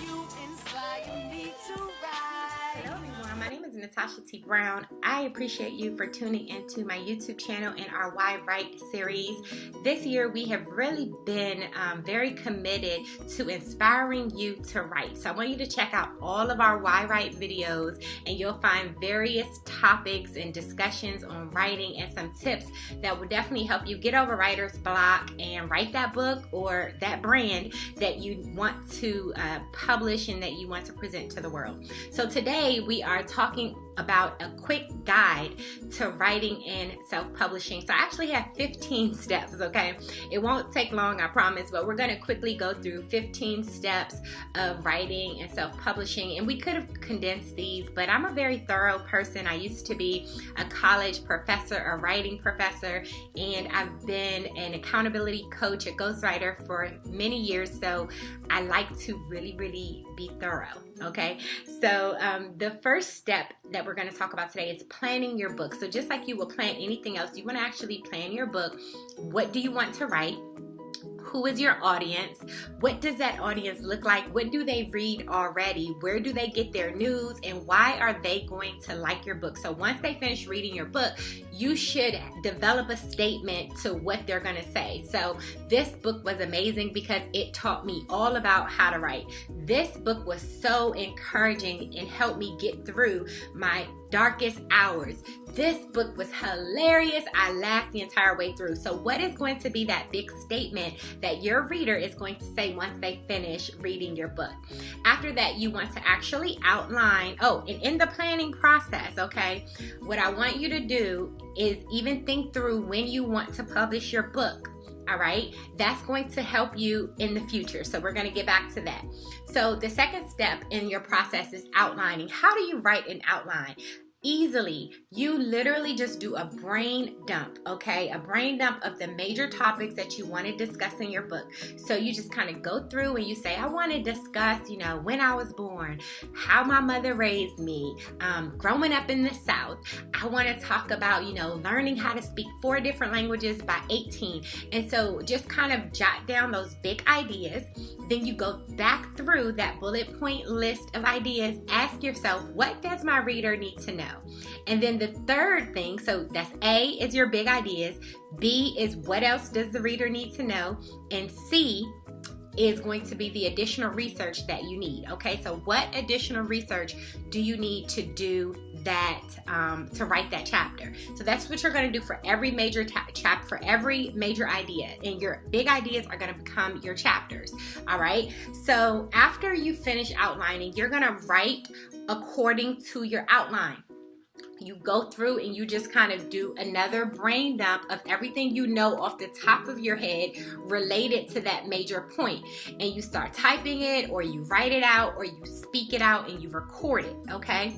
You inspire me to rise. Hello everyone, my name is Natasha T. I appreciate you for tuning into my YouTube channel and our Why Write series. This year we have really been very committed to inspiring you to write. So I want you to check out all of our Why Write videos, and you'll find various topics and discussions on writing and some tips that will definitely help you get over writer's block and write that book or that brand that you want to publish and that you want to present to the world. So today we are talking about a quick guide to writing and self-publishing. So I actually have 15 steps, okay? It won't take long, I promise, but we're gonna quickly go through 15 steps of writing and self-publishing. And we could have condensed these, but I'm a very thorough person. I used to be a college professor, a writing professor, and I've been an accountability coach, a ghostwriter for many years. So I like to really be thorough, okay? So the first step that we're going to talk about today is planning your book. So just like you will plan anything else, you want to actually plan your book. What do you want to write? Who is your audience? What does that audience look like? What do they read already? Where do they get their news? And why are they going to like your book? So once they finish reading your book, you should develop a statement to what they're going to say. So this book was amazing because it taught me all about how to write. This book was so encouraging and helped me get through my darkest hours. This book was hilarious. I laughed the entire way through. So what is going to be that big statement that your reader is going to say once they finish reading your book? After that, you want to actually outline, and in the planning process, okay, what I want you to do is even think through when you want to publish your book. All right, that's going to help you in the future. So we're going to get back to that. So the second step in your process is outlining. How do you write an outline? Easily, you literally just do a brain dump, okay? A brain dump of the major topics that you want to discuss in your book. So you just kind of go through and you say, I want to discuss, when I was born, how my mother raised me, growing up in the South. I want to talk about, learning how to speak 4 different languages by 18. And so just kind of jot down those big ideas. Then you go back through that bullet point list of ideas. Ask yourself, what does my reader need to know? And then the third thing, so that's A is your big ideas, B is what else does the reader need to know, and C is going to be the additional research that you need. Okay, so what additional research do you need to do that to write that chapter? So that's what you're going to do for every major chapter, for every major idea, and your big ideas are going to become your chapters. All right, so after you finish outlining, you're going to write according to your outline. You go through and you just kind of do another brain dump of everything you know off the top of your head related to that major point. And you start typing it, or you write it out, or you speak it out, and you record it, okay?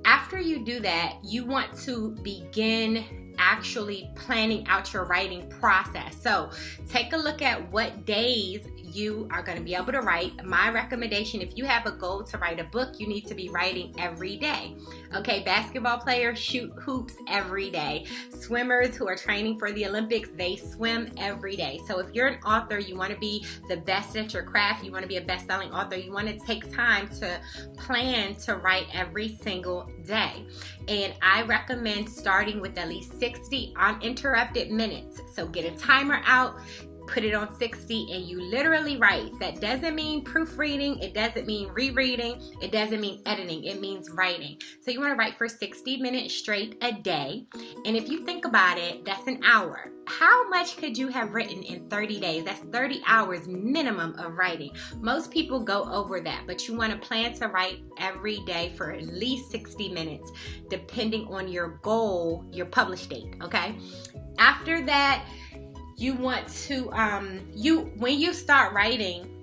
After you do that, you want to begin actually planning out your writing process. So take a look at what days you are going to be able to write. My recommendation, if you have a goal to write a book, you need to be writing every day. Okay, basketball players shoot hoops every day. Swimmers who are training for the Olympics, they swim every day. So if you're an author, you want to be the best at your craft, you want to be a best-selling author, you want to take time to plan to write every single day. And I recommend starting with at least 60 uninterrupted minutes. So get a timer out, put it on 60, and you literally write. That doesn't mean proofreading, it doesn't mean rereading, it doesn't mean editing, it means writing. So you want to write for 60 minutes straight a day. And if you think about it, that's an hour. How much could you have written in 30 days? That's 30 hours minimum of writing. Most people go over that, but you want to plan to write every day for at least 60 minutes, depending on your goal, your publish date, okay? After that, you want to, when you start writing,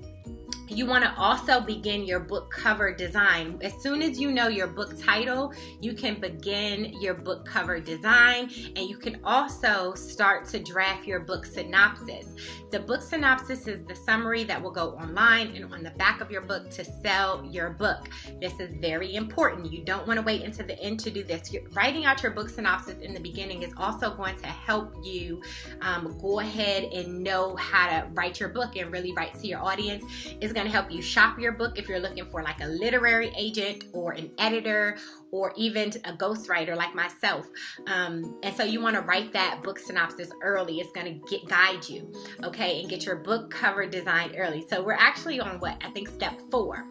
you want to also begin your book cover design. As soon as you know your book title, you can begin your book cover design, and you can also start to draft your book synopsis. The book synopsis is the summary that will go online and on the back of your book to sell your book. This is very important. You don't want to wait until the end to do this. Writing out your book synopsis in the beginning is also going to help you go ahead and know how to write your book and really write to your audience. It's going to help you shop your book if you're looking for like a literary agent or an editor or even a ghostwriter like myself. And so you want to write that book synopsis early. It's going to guide you, okay, and get your book cover designed early. So we're actually on step 4.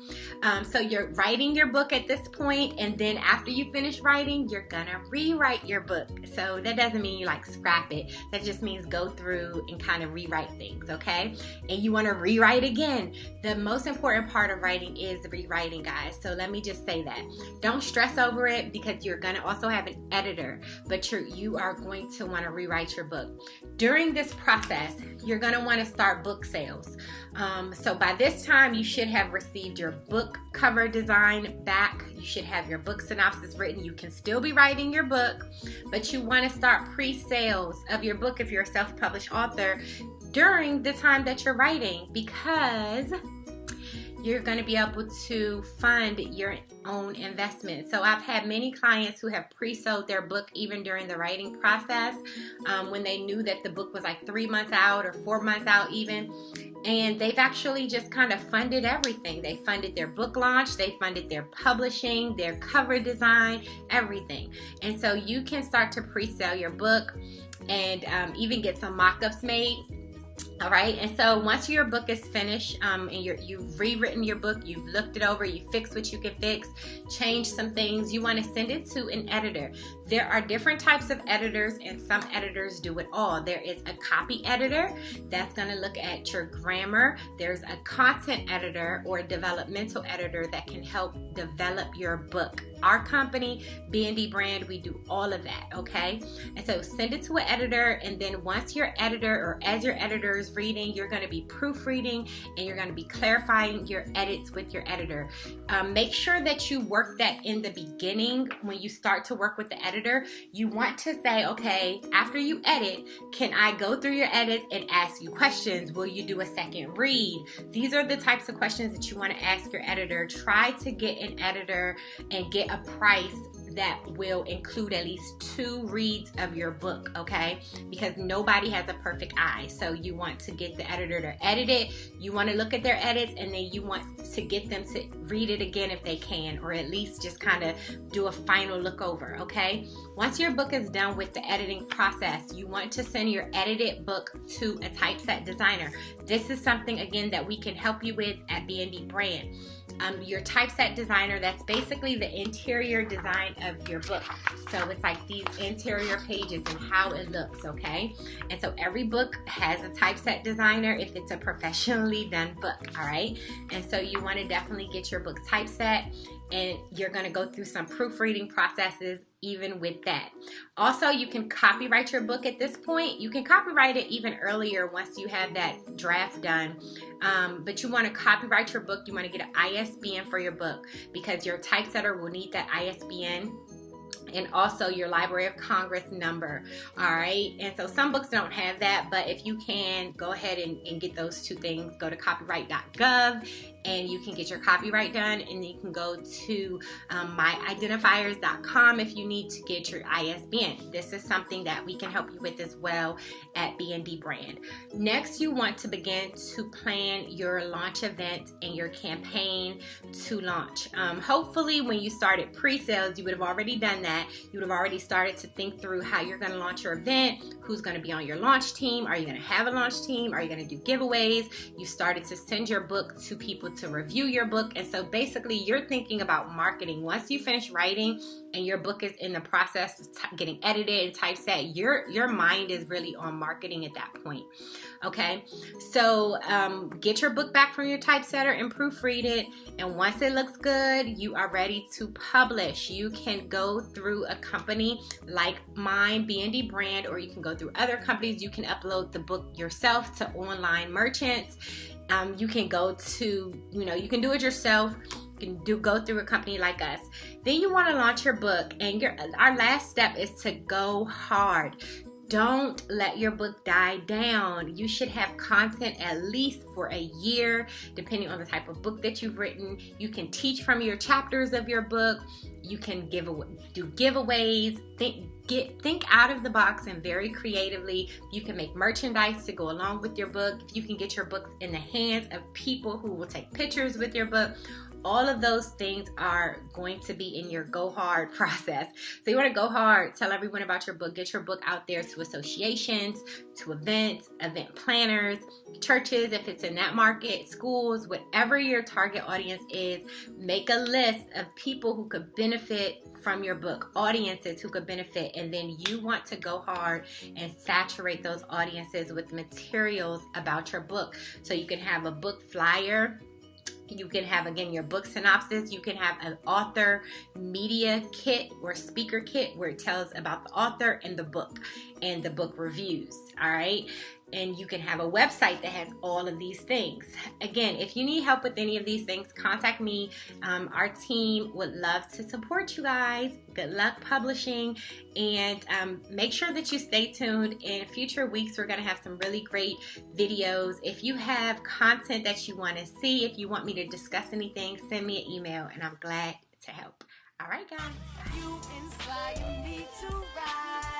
So you're writing your book at this point, and then after you finish writing, you're going to rewrite your book. So that doesn't mean you like scrap it. That just means go through and kind of rewrite things, okay? And you want to rewrite again. The most important part of writing is rewriting, guys. So let me just say that. Don't stress over it because you're going to also have an editor, but you are going to want to rewrite your book. During this process, you're going to want to start book sales. So by this time, you should have received your book cover design back. You should have your book synopsis written. You can still be writing your book, but you want to start pre-sales of your book if you're a self-published author during the time that you're writing, because you're going to be able to fund your own investment. So I've had many clients who have pre-sold their book even during the writing process, when they knew that the book was like 3 months out or 4 months out even. And they've actually just kind of funded everything. They funded their book launch, they funded their publishing, their cover design, everything. And so you can start to pre-sell your book and even get some mock-ups made. All right, and so once your book is finished and you've rewritten your book, you've looked it over, you fixed what you can fix, change some things, you want to send it to an editor. There are different types of editors, and some editors do it all. There is a copy editor that's going to look at your grammar. There's a content editor or a developmental editor that can help develop your book. Our company, B&D Brand, we do all of that, okay? And so send it to an editor, and then once your editor or as your editor is reading, you're going to be proofreading and you're going to be clarifying your edits with your editor. Make sure that you work that in the beginning. When you start to work with the editor, you want to say, okay, after you edit, can I go through your edits and ask you questions? Will you do a second read? These are the types of questions that you want to ask your editor. Try to get an editor and get a price that will include at least 2 reads of your book, okay? Because nobody has a perfect eye. So you want to get the editor to edit it. You want to look at their edits, and then you want to get them to read it again if they can, or at least just kind of do a final look over, okay? Once your book is done with the editing process, you want to send your edited book to a typeset designer. This is something, again, that we can help you with at B&D Brand. Your typeset designer, that's basically the interior design of your book. So it's like these interior pages and how it looks, okay? And so every book has a typeset designer if it's a professionally done book, all right? And so you want to definitely get your book typeset, and you're going to go through some proofreading processes even with that. Also, you can copyright your book at this point. You can copyright it even earlier once you have that draft done. But you want to copyright your book. You want to get an ISBN for your book, because your typesetter will need that ISBN. And also your Library of Congress number, all right? And so some books don't have that, but if you can, go ahead and get those 2 things. Go to copyright.gov and you can get your copyright done, and then you can go to myidentifiers.com if you need to get your ISBN. This is something that we can help you with as well at B&D Brand. Next, you want to begin to plan your launch event and your campaign to launch. Hopefully, when you started pre-sales, you would have already done that. You would have already started to think through how you're going to launch your event, who's going to be on your launch team, are you going to have a launch team, are you going to do giveaways? You started to send your book to people to review your book, and so basically you're thinking about marketing. Once you finish writing and your book is in the process of getting edited and typeset, your mind is really on marketing at that point, okay? So get your book back from your typesetter and proofread it, and once it looks good, you are ready to publish. You can go through a company like mine, B&D Brand, or you can go through other companies. You can upload the book yourself to online merchants. You can go to, you can do it yourself. You can go through a company like us. Then you want to launch your book, and our last step is to go hard. Don't let your book die down. You should have content at least for a year, depending on the type of book that you've written. You can teach from your chapters of your book. You can do giveaways. Think out of the box and very creatively. You can make merchandise to go along with your book. You can get your books in the hands of people who will take pictures with your book. All of those things are going to be in your go hard process. So you want to go hard, tell everyone about your book, get your book out there to associations, to events, event planners, churches, if it's in that market, schools, whatever your target audience is. Make a list of people who could benefit from your book, audiences who could benefit, and then you want to go hard and saturate those audiences with materials about your book. So you can have a book flyer. You can have, again, your book synopsis. You can have an author media kit or speaker kit where it tells about the author and the book reviews. All right. And you can have a website that has all of these things. Again, if you need help with any of these things, contact me. Our team would love to support you guys. Good luck publishing, and make sure that you stay tuned. In future weeks, we're going to have some really great videos. If you have content that you want to see, if you want me to discuss anything, send me an email, and I'm glad to help. All right, guys. You inspire me to rise.